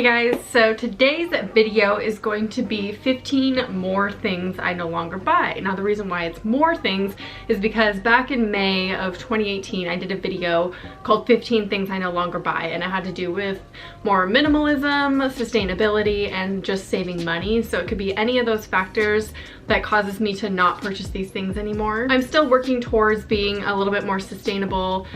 guys, so today's video is going to be 15 more things I no longer buy. Now the reason why it's more things is because back in May of 2018 I did a video called 15 things I no longer buy, and it had to do with more minimalism, sustainability, and just saving money. So it could be any of those factors that causes me to not purchase these things anymore. I'm still working towards being a little bit more sustainable,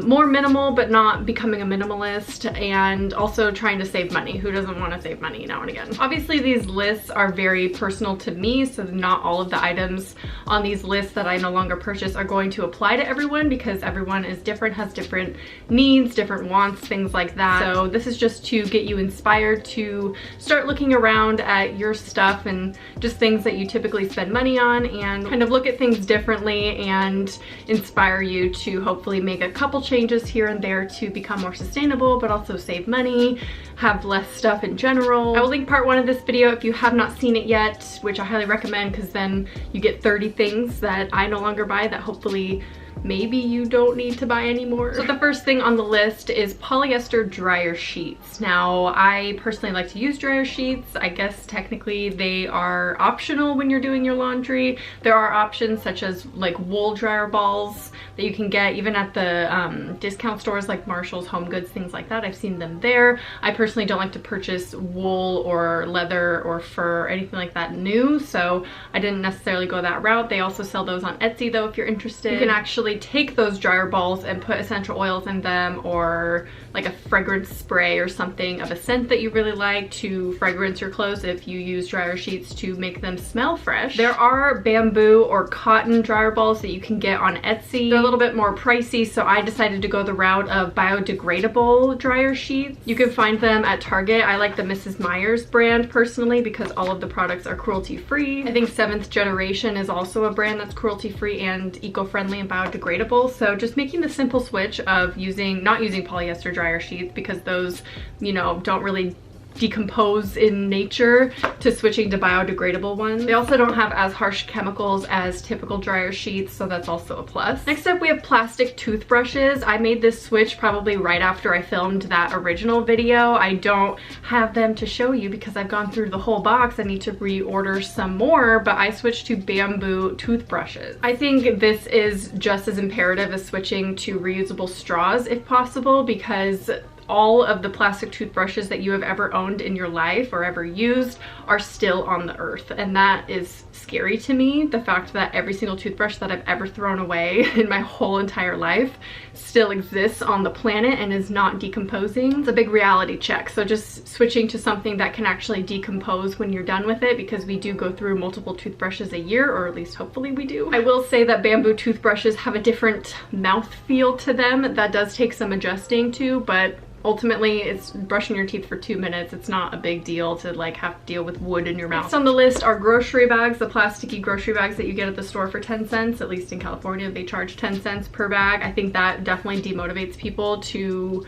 more minimal, but not becoming a minimalist, and also trying to save money. Who doesn't want to save money now and again? Obviously these lists are very personal to me, so not all of the items on these lists that I no longer purchase are going to apply to everyone, because everyone is different, has different needs, different wants, things like that. So this is just to get you inspired to start looking around at your stuff and just things that you typically spend money on, and kind of look at things differently and inspire you to hopefully make a couple changes here and there to become more sustainable, but also save money, have less stuff in general. I will link part 1 of this video if you have not seen it yet, which I highly recommend, because then you get 30 things that I no longer buy that hopefully maybe you don't need to buy anymore. So the first thing on the list is polyester dryer sheets. Now, I personally like to use dryer sheets. I guess technically they are optional when you're doing your laundry. There are options such as like wool dryer balls that you can get even at the discount stores like Marshall's, Home Goods, things like that. I've seen them there. I personally don't like to purchase wool or leather or fur or anything like that new, so I didn't necessarily go that route. They also sell those on Etsy though if you're interested. You can actually take those dryer balls and put essential oils in them, or like a fragrance spray or something of a scent that you really like to fragrance your clothes if you use dryer sheets to make them smell fresh. There are bamboo or cotton dryer balls that you can get on Etsy. They're a little bit more pricey, so I decided to go the route of biodegradable dryer sheets. You can find them at Target. I like the Mrs. Meyer's brand personally because all of the products are cruelty-free. I think 7th Generation is also a brand that's cruelty-free and eco-friendly and biodegradable. So just making the simple switch of not using polyester dryer sheets, because those, you know, don't really decompose in nature, to switching to biodegradable ones. They also don't have as harsh chemicals as typical dryer sheets, so that's also a plus. Next up, we have plastic toothbrushes. I made this switch probably right after I filmed that original video. I don't have them to show you because I've gone through the whole box. I need to reorder some more, but I switched to bamboo toothbrushes. I think this is just as imperative as switching to reusable straws if possible, because all of the plastic toothbrushes that you have ever owned in your life or ever used are still on the earth, and that is scary to me. The fact that every single toothbrush that I've ever thrown away in my whole entire life still exists on the planet and is not decomposing. It's a big reality check. So just switching to something that can actually decompose when you're done with it, because we do go through multiple toothbrushes a year, or at least hopefully we do. I will say that bamboo toothbrushes have a different mouth feel to them that does take some adjusting to, but ultimately, it's brushing your teeth for 2 minutes. It's not a big deal to like have to deal with wood in your mouth. Next on the list are grocery bags, the plasticky grocery bags that you get at the store for 10 cents. At least in California, they charge 10 cents per bag. I think that definitely demotivates people to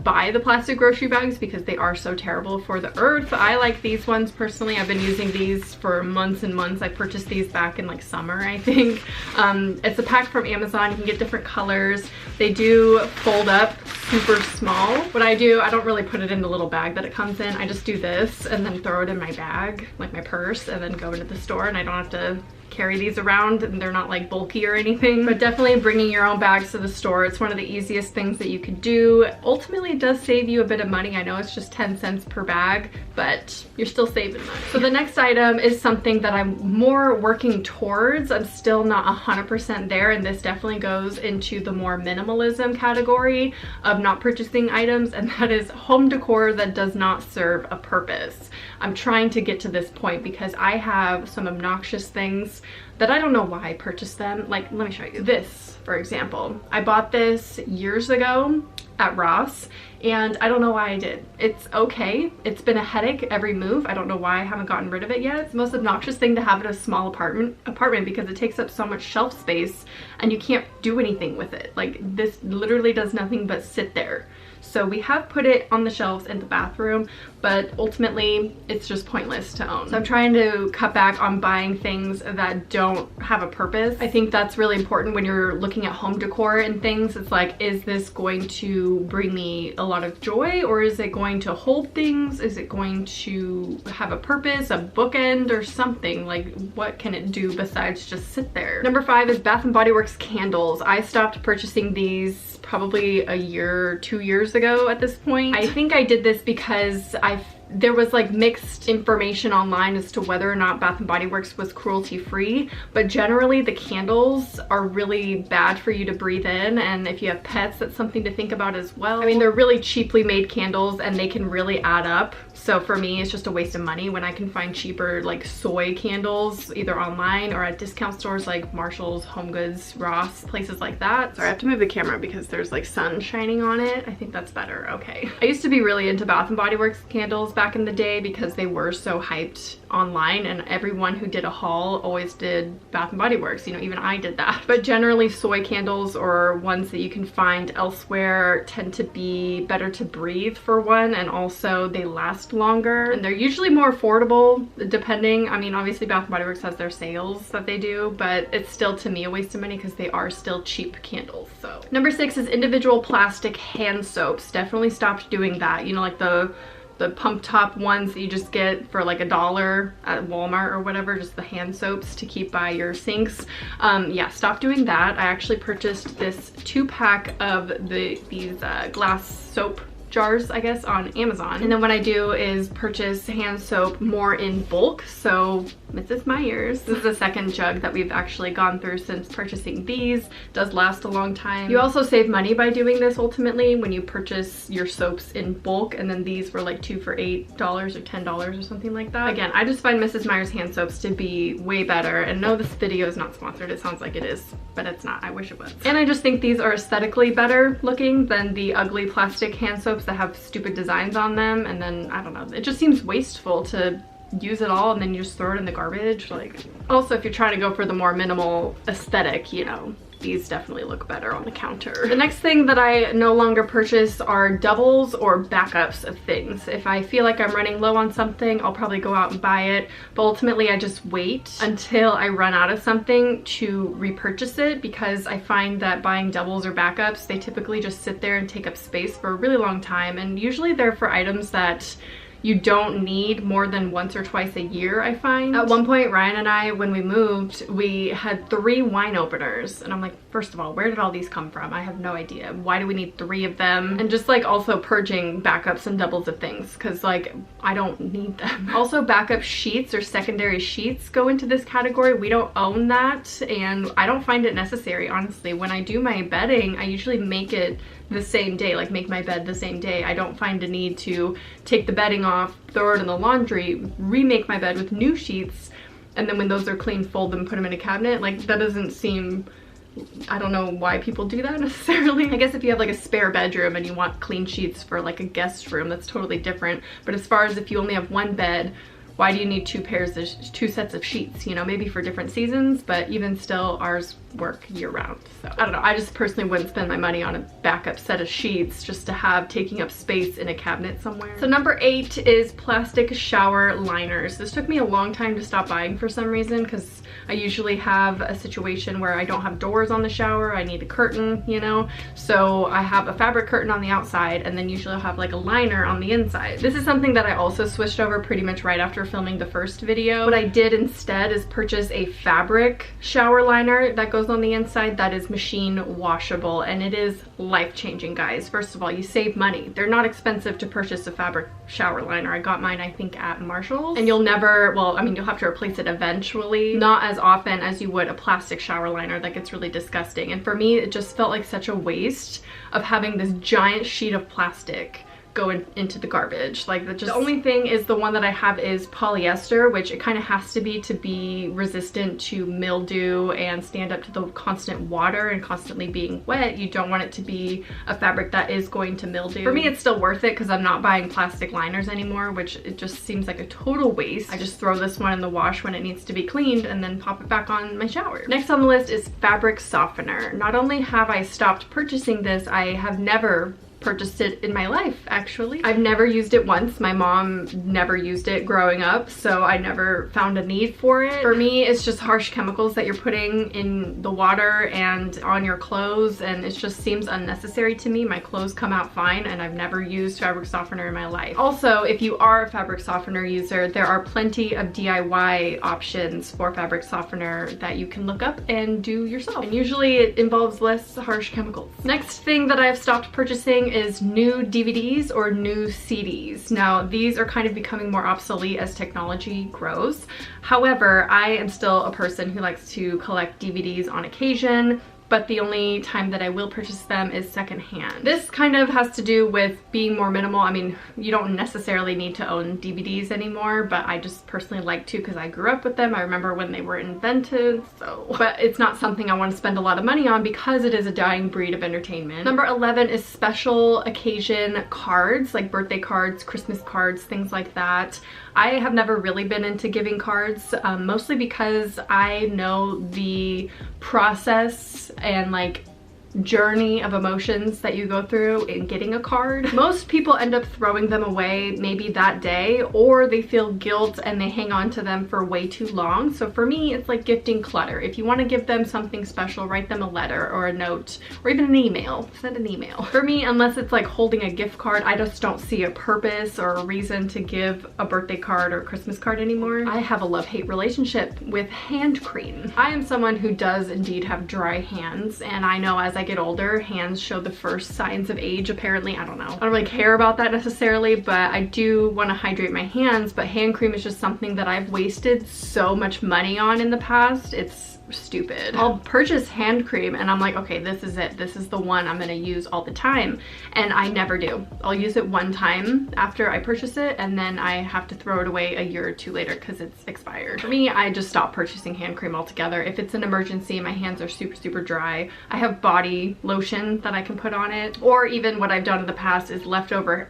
buy the plastic grocery bags because they are so terrible for the earth. I like these ones personally. I've been using these for months and months. I purchased these back in like summer, I think. It's a pack from Amazon. You can get different colors. They do fold up super small. What I do, I don't really put it in the little bag that it comes in. I just do this and then throw it in my bag, like my purse, and then go into the store, and I don't have to carry these around, and they're not like bulky or anything. But definitely bringing your own bags to the store, it's one of the easiest things that you can do. Ultimately, it does save you a bit of money. I know it's just 10 cents per bag, but you're still saving money. So the next item is something that I'm more working towards. I'm still not 100% there, and this definitely goes into the more minimalism category of not purchasing items, and that is home decor that does not serve a purpose. I'm trying to get to this point because I have some obnoxious things that I don't know why I purchased them. Like, let me show you. This, for example. I bought this years ago at Ross, and I don't know why I did. It's okay. It's been a headache every move. I don't know why I haven't gotten rid of it yet. It's the most obnoxious thing to have in a small apartment because it takes up so much shelf space and you can't do anything with it. Like, this literally does nothing but sit there. So we have put it on the shelves in the bathroom, but ultimately it's just pointless to own. So I'm trying to cut back on buying things that don't have a purpose. I think that's really important when you're looking at home decor and things. It's like, is this going to bring me a lot of joy, or is it going to hold things? Is it going to have a purpose, a bookend or something? Like, what can it do besides just sit there? Number 5 is Bath & Body Works candles. I stopped purchasing these probably a year, 2 years ago at this point. I think I did this because there was like mixed information online as to whether or not Bath & Body Works was cruelty free, but generally the candles are really bad for you to breathe in, and if you have pets, that's something to think about as well. I mean, they're really cheaply made candles and they can really add up. So for me, it's just a waste of money when I can find cheaper like soy candles either online or at discount stores like Marshall's, Home Goods, Ross, places like that. Sorry, I have to move the camera because there's like sun shining on it. I think that's better. Okay. I used to be really into Bath & Body Works candles back in the day because they were so hyped online, and everyone who did a haul always did Bath & Body Works. You know, even I did that. But generally soy candles or ones that you can find elsewhere tend to be better to breathe for one, and also they last longer, and they're usually more affordable depending. I mean, obviously Bath & Body Works has their sales that they do, but it's still to me a waste of money because they are still cheap candles. So number 6 is individual plastic hand soaps. Definitely stopped doing that. You know, like the pump top ones that you just get for like $1 at Walmart or whatever, just the hand soaps to keep by your sinks. Yeah, stop doing that. I actually purchased this 2-pack of these glass soap jars, I guess, on Amazon. And then what I do is purchase hand soap more in bulk. So Mrs. Myers, this is the second jug that we've actually gone through since purchasing these. Does last a long time. You also save money by doing this ultimately when you purchase your soaps in bulk, and then these were like 2 for $8 or $10 or something like that. Again, I just find Mrs. Myers hand soaps to be way better, and no, this video is not sponsored. It sounds like it is, but it's not. I wish it was. And I just think these are aesthetically better looking than the ugly plastic hand soaps that have stupid designs on them, and then I don't know, it just seems wasteful to use it all and then you just throw it in the garbage. Like, also if you're trying to go for the more minimal aesthetic, you know, these definitely look better on the counter. The next thing that I no longer purchase are doubles or backups of things. If I feel like I'm running low on something, I'll probably go out and buy it, but ultimately I just wait until I run out of something to repurchase it, because I find that buying doubles or backups, they typically just sit there and take up space for a really long time, and usually they're for items that you don't need more than once or twice a year, I find. At one point, Ryan and I, when we moved, we had 3 wine openers. And I'm like, first of all, where did all these come from? I have no idea. Why do we need 3 of them? And just like also purging backups and doubles of things, because like I don't need them. Also, backup sheets or secondary sheets go into this category. We don't own that, and I don't find it necessary, honestly. When I do my bedding, I usually make it the same day, like make my bed the same day. I don't find a need to take the bedding off, throw it in the laundry, remake my bed with new sheets, and then when those are clean, fold them, put them in a cabinet. Like, that doesn't seem, I don't know why people do that necessarily. I guess if you have like a spare bedroom and you want clean sheets for like a guest room, that's totally different. But as far as if you only have one bed, why do you need 2 sets of sheets? You know, maybe for different seasons, but even still, ours work year round. So I don't know, I just personally wouldn't spend my money on a backup set of sheets just to have taking up space in a cabinet somewhere. So number 8 is plastic shower liners. This took me a long time to stop buying for some reason, because I usually have a situation where I don't have doors on the shower. I need a curtain, you know? So I have a fabric curtain on the outside, and then usually I'll have like a liner on the inside. This is something that I also switched over pretty much right after filming the first video. What I did instead is purchase a fabric shower liner that goes on the inside that is machine washable, and it is life-changing, guys. First of all, you save money. They're not expensive to purchase a fabric shower liner. I got mine, I think, at Marshall's, and you'll never, well, I mean, you'll have to replace it eventually, not as often as you would a plastic shower liner. That gets really disgusting, and for me it just felt like such a waste of having this giant sheet of plastic go into the garbage. Like, the only thing is the one that I have is polyester, which it kind of has to be resistant to mildew and stand up to the constant water and constantly being wet. You don't want it to be a fabric that is going to mildew. For me, it's still worth it because I'm not buying plastic liners anymore, which it just seems like a total waste. I just throw this one in the wash when it needs to be cleaned and then pop it back on my shower. Next on the list is fabric softener. Not only have I stopped purchasing this, I have never purchased it in my life, actually. I've never used it once. My mom never used it growing up, so I never found a need for it. For me, it's just harsh chemicals that you're putting in the water and on your clothes, and it just seems unnecessary to me. My clothes come out fine, and I've never used fabric softener in my life. Also, if you are a fabric softener user, there are plenty of DIY options for fabric softener that you can look up and do yourself. And usually it involves less harsh chemicals. Next thing that I've stopped purchasing is new DVDs or new CDs. Now, these are kind of becoming more obsolete as technology grows. However, I am still a person who likes to collect DVDs on occasion, but the only time that I will purchase them is secondhand. This kind of has to do with being more minimal. I mean, you don't necessarily need to own DVDs anymore, but I just personally like to because I grew up with them. I remember when they were invented, so. But it's not something I want to spend a lot of money on because it is a dying breed of entertainment. Number 11 is special occasion cards, like birthday cards, Christmas cards, things like that. I have never really been into giving cards, mostly because I know the process and like journey of emotions that you go through in getting a card. Most people end up throwing them away maybe that day, or they feel guilt and they hang on to them for way too long. So for me, it's like gifting clutter. If you want to give them something special, write them a letter or a note or even an email. Send an email. For me, unless it's like holding a gift card, I just don't see a purpose or a reason to give a birthday card or a Christmas card anymore. I have a love-hate relationship with hand cream. I am someone who does indeed have dry hands, and I know as I get older, hands show the first signs of age, apparently. I don't know. I don't really care about that necessarily, but I do want to hydrate my hands, but hand cream is just something that I've wasted so much money on in the past. It's stupid. I'll purchase hand cream and I'm like, okay, this is it. This is the one I'm gonna use all the time. And I never do. I'll use it one time after I purchase it, and then I have to throw it away a year or two later because it's expired. For me, I just stopped purchasing hand cream altogether. If it's an emergency, my hands are super dry, I have body lotion that I can put on it. Or even what I've done in the past is leftover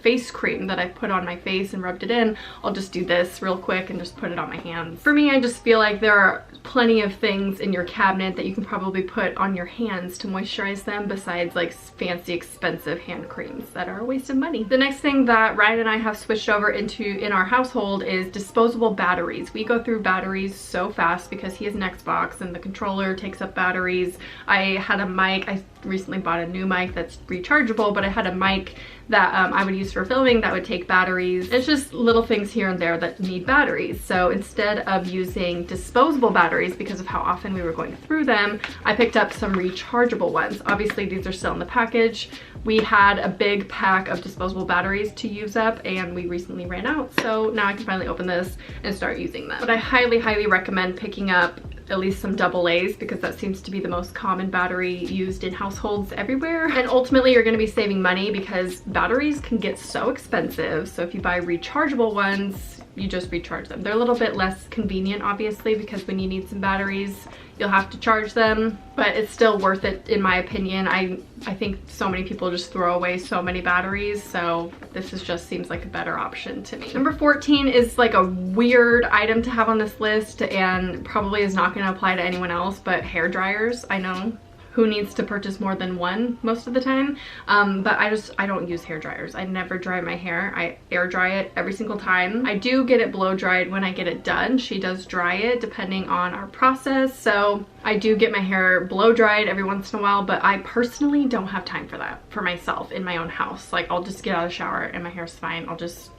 face cream that I've put on my face and rubbed it in. I'll just do this real quick and just put it on my hands. For me, I just feel like there are plenty of things in your cabinet that you can probably put on your hands to moisturize them besides like fancy expensive hand creams that are a waste of money. The next thing that Ryan and I have switched over into in our household is disposable batteries. We go through batteries so fast because he has an Xbox and the controller takes up batteries. I had a mic. I recently bought a new mic that's rechargeable, but I had a mic that I would use for filming that would take batteries. It's just little things here and there that need batteries. So instead of using disposable batteries because of how often we were going through them, I picked up some rechargeable ones. Obviously these are still in the package. We had a big pack of disposable batteries to use up and we recently ran out. So now I can finally open this and start using them. But I highly recommend picking up at least some AA's because that seems to be the most common battery used in households everywhere. And ultimately you're gonna be saving money because batteries can get so expensive. So if you buy rechargeable ones, you just recharge them. They're a little bit less convenient, obviously, because when you need some batteries, you'll have to charge them, but it's still worth it in my opinion. I think so many people just throw away so many batteries, so this just seems like a better option to me. Number 14 is like a weird item to have on this list and probably is not gonna apply to anyone else, but hair dryers. I know. Who needs to purchase more than one most of the time? But I don't use hair dryers. I never dry my hair. I air dry it every single time. I do get it blow dried when I get it done. She does dry it depending on our process. So I do get my hair blow dried every once in a while, but I personally don't have time for that for myself in my own house. Like I'll just get out of the shower and my hair's fine. I'll just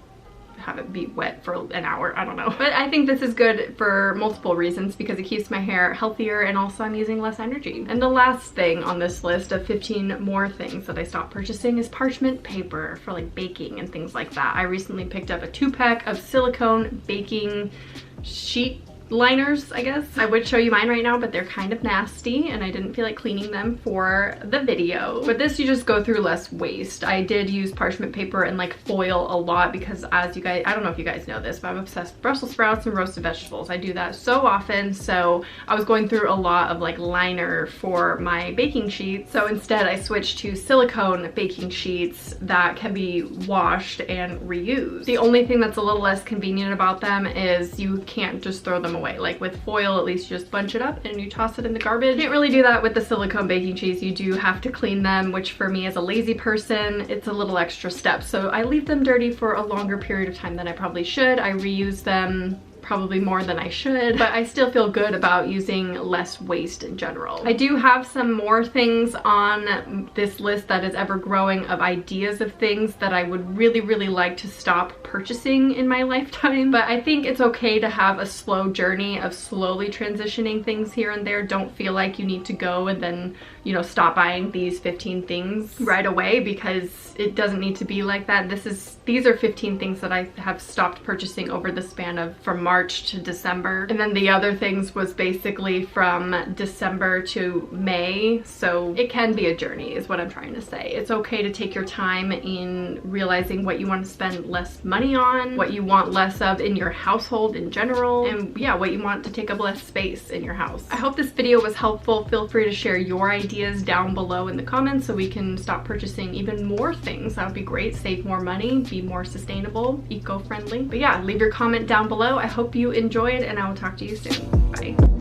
have it be wet for an hour, I don't know. But I think this is good for multiple reasons because it keeps my hair healthier and also I'm using less energy. And the last thing on this list of 15 more things that I stopped purchasing is parchment paper for like baking and things like that. I recently picked up a 2-pack of silicone baking sheet liners, I guess. I would show you mine right now, but they're kind of nasty and I didn't feel like cleaning them for the video. But this, you just go through less waste. I did use parchment paper and like foil a lot because as you guys, I don't know if you guys know this, but I'm obsessed with Brussels sprouts and roasted vegetables. I do that so often, so I was going through a lot of like liner for my baking sheets. So instead I switched to silicone baking sheets that can be washed and reused. The only thing that's a little less convenient about them is you can't just throw them away. Like with foil, at least you just bunch it up and you toss it in the garbage. You can't really do that with the silicone baking sheets. You do have to clean them, which for me as a lazy person, it's a little extra step. So I leave them dirty for a longer period of time than I probably should. I reuse them probably more than I should, but I still feel good about using less waste in general. I do have some more things on this list that is ever growing of ideas of things that I would really like to stop purchasing in my lifetime, but I think it's okay to have a slow journey of slowly transitioning things here and there. Don't feel like you need to go and then, you know, stop buying these 15 things right away, because it doesn't need to be like that. These are 15 things that I have stopped purchasing over the span of from March to December, and then the other things was basically from December to May. So it can be a journey is what I'm trying to say. It's okay to take your time in realizing what you want to spend less money on, what you want less of in your household in general, and yeah, what you want to take up less space in your house. I hope this video was helpful. Feel free to share your ideas down below in the comments so we can stop purchasing even more things. That would be great. Save more money, be more sustainable, eco-friendly. But yeah, leave your comment down below. I hope you enjoyed, and I will talk to you soon. Bye.